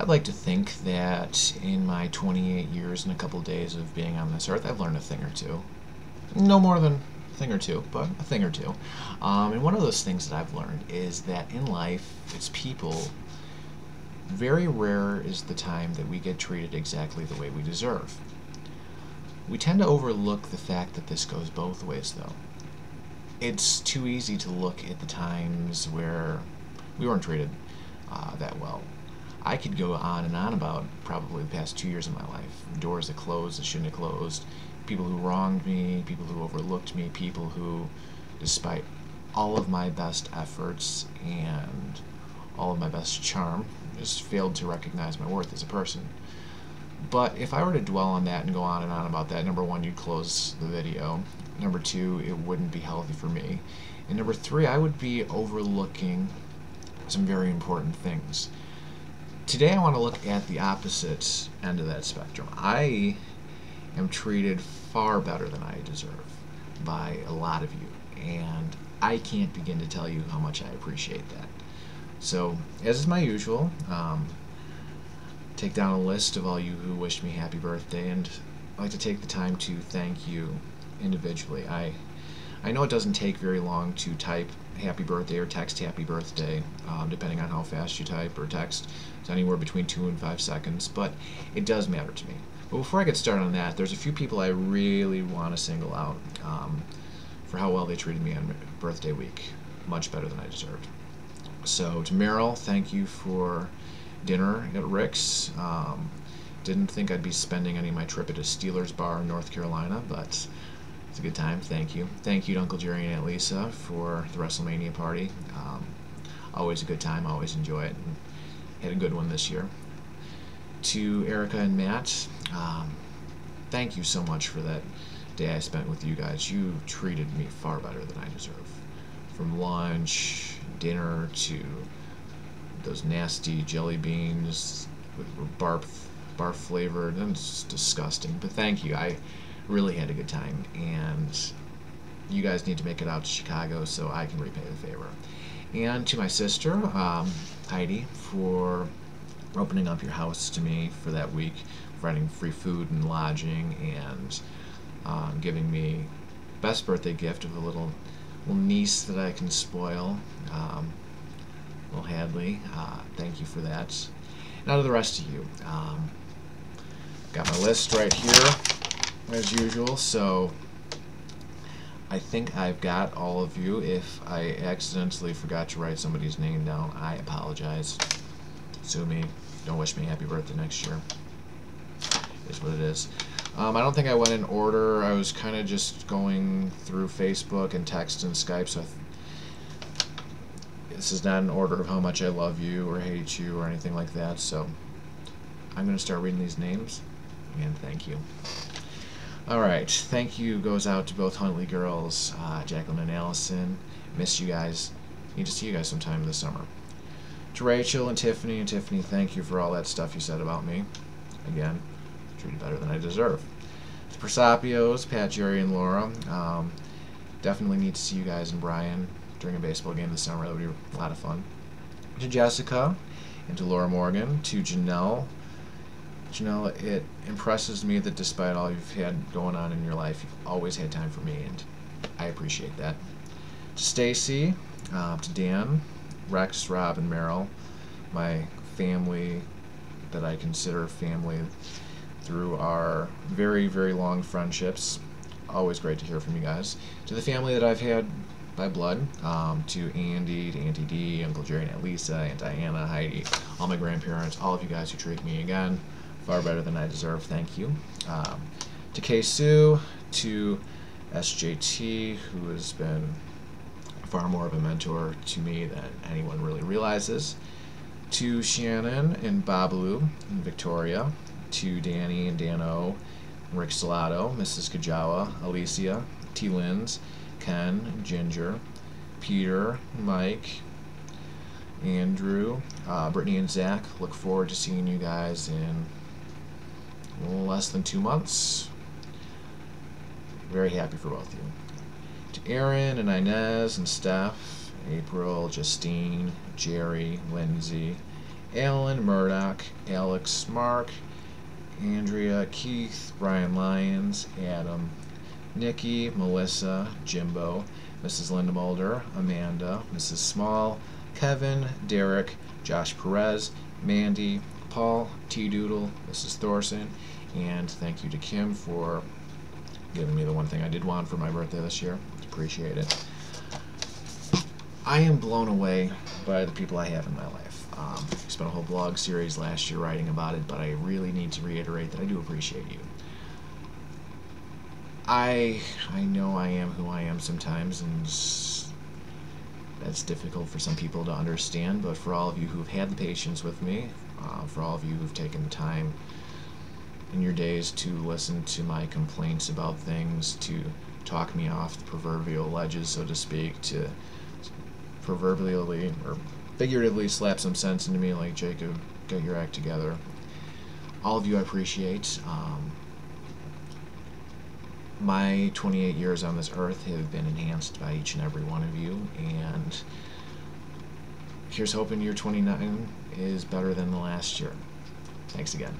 I'd like to think that in my 28 years and a couple days of being on this earth, I've learned a thing or two. No more than a thing or two, but a thing or two. And one of those things that I've learned is that in life, it's people. Very rare is the time that we get treated exactly the way we deserve. We tend to overlook the fact that this goes both ways, though. It's too easy to look at the times where we weren't treated that well. I could go on and on about probably the past 2 years of my life. Doors that closed that shouldn't have closed, people who wronged me, people who overlooked me, people who, despite all of my best efforts and all of my best charm, just failed to recognize my worth as a person. But if I were to dwell on that and go on and on about that, number one, you'd close the video. Number two, it wouldn't be healthy for me. And number three, I would be overlooking some very important things. Today I want to look at the opposite end of that spectrum. I am treated far better than I deserve by a lot of you, and I can't begin to tell you how much I appreciate that. So, as is my usual, take down a list of all you who wished me happy birthday, and I'd like to take the time to thank you individually. I know it doesn't take very long to type happy birthday or text happy birthday, depending on how fast you type or text. It's anywhere between 2 and 5 seconds, but it does matter to me. But before I get started on that, there's a few people I really want to single out for how well they treated me on birthday week. Much better than I deserved. So to Meryl, thank you for dinner at Rick's. Didn't think I'd be spending any of my trip at a Steelers bar in North Carolina, but it's a good time. Thank you. Thank you to Uncle Jerry and Aunt Lisa for the WrestleMania party. Always a good time. Always enjoy it. And had a good one this year. To Erica and Matt, thank you so much for that day I spent with you guys. You treated me far better than I deserve. From lunch, dinner, to those nasty jelly beans with barf flavored. It's disgusting. But thank you. I really had a good time, and you guys need to make it out to Chicago so I can repay the favor. And to my sister, Heidi, for opening up your house to me for that week, providing free food and lodging, and giving me best birthday gift of a little niece that I can spoil, little Hadley. Thank you for that. Now to the rest of you. Got my list right here, as usual, so I think I've got all of you. If I accidentally forgot to write somebody's name down, I apologize. Sue me. Don't wish me happy birthday next year. It is what it is. I don't think I went in order. I was kind of just going through Facebook and text and Skype, so this is not an order of how much I love you or hate you or anything like that, so I'm going to start reading these names, and thank you. Alright, thank you goes out to both Huntley girls, Jacqueline and Allison. Miss you guys. Need to see you guys sometime this summer. To Rachel and Tiffany, thank you for all that stuff you said about me. Again, treated better than I deserve. To Persapios, Pat, Jerry, and Laura, definitely need to see you guys and Brian during a baseball game this summer. That would be a lot of fun. To Jessica and to Laura Morgan. To Janelle. Janelle, it impresses me that despite all you've had going on in your life, you've always had time for me, and I appreciate that. To Stacy, to Dan, Rex, Rob, and Meryl, my family that I consider family through our very, very long friendships. Always great to hear from you guys. To the family that I've had by blood, to Andy, to Auntie D, Uncle Jerry and Aunt Lisa, Aunt Diana, Heidi, all my grandparents, all of you guys who treat me again far better than I deserve, thank you. To K-Sue, to SJT, who has been far more of a mentor to me than anyone really realizes. To Shannon and Babalu and Victoria. To Danny and Dano, Rick Salato, Mrs. Kajawa, Alicia, T. Linz, Ken, Ginger, Peter, Mike, Andrew, Brittany and Zach. Look forward to seeing you guys in less than 2 months. Very happy for both of you. To Aaron and Inez and Steph, April, Justine, Jerry, Lindsay, Alan Murdoch, Alex Mark, Andrea, Keith, Brian Lyons, Adam, Nikki, Melissa, Jimbo, Mrs. Linda Mulder, Amanda, Mrs. Small, Kevin, Derek, Josh Perez, Mandy, Paul, T. Doodle, Mrs. Thorson, and thank you to Kim for giving me the one thing I did want for my birthday this year. Appreciate it. I am blown away by the people I have in my life. I spent a whole blog series last year writing about it, but I really need to reiterate that I do appreciate you. I know I am who I am sometimes, and that's difficult for some people to understand, but for all of you who've had the patience with me, for all of you who've taken the time in your days to listen to my complaints about things, to talk me off the proverbial ledges, so to speak, to proverbially or figuratively slap some sense into me like, Jacob, get your act together. All of you I appreciate. My 28 years on this earth have been enhanced by each and every one of you, and here's hoping year 29 is better than the last year. Thanks again.